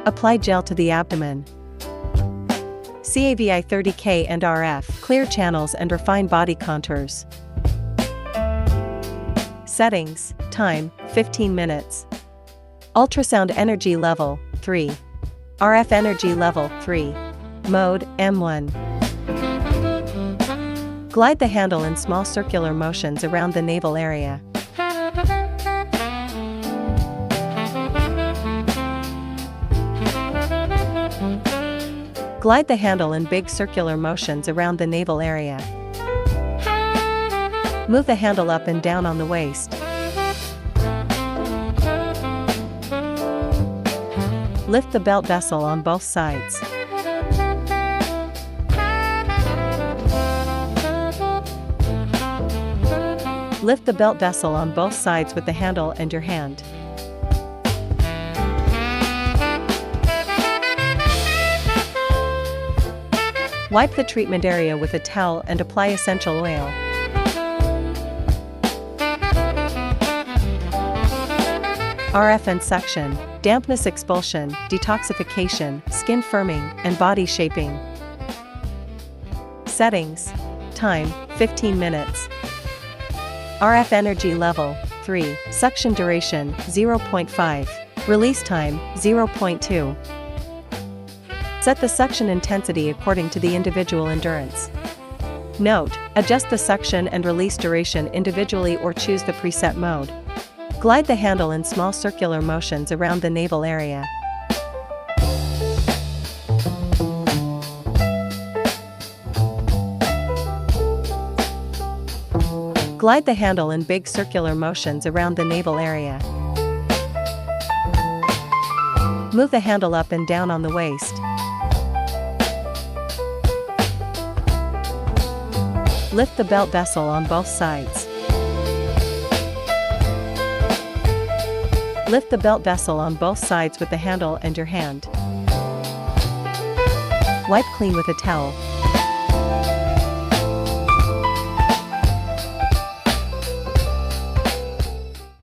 Apply gel to the abdomen. CAVI 30K and RF, clear channels and refine body contours. Settings, time, 15 minutes. Ultrasound energy level, 3. RF energy level, 3. Mode, M1. Glide the handle in small circular motions around the navel area. Glide the handle in big circular motions around the navel area. Move the handle up and down on the waist. Lift the belt vessel on both sides. Lift the belt vessel on both sides with the handle and your hand. Wipe the treatment area with a towel and apply essential oil. RF and suction, dampness expulsion, detoxification, skin firming, and body shaping. Settings, time, 15 minutes. RF energy level, 3, suction duration, 0.5, release time, 0.2. Set the suction intensity according to the individual endurance. Note, adjust the suction and release duration individually or choose the preset mode. Glide the handle in small circular motions around the navel area. Glide the handle in big circular motions around the navel area. Move the handle up and down on the waist. Lift the belt vessel on both sides. Lift the belt vessel on both sides with the handle and your hand. Wipe clean with a towel.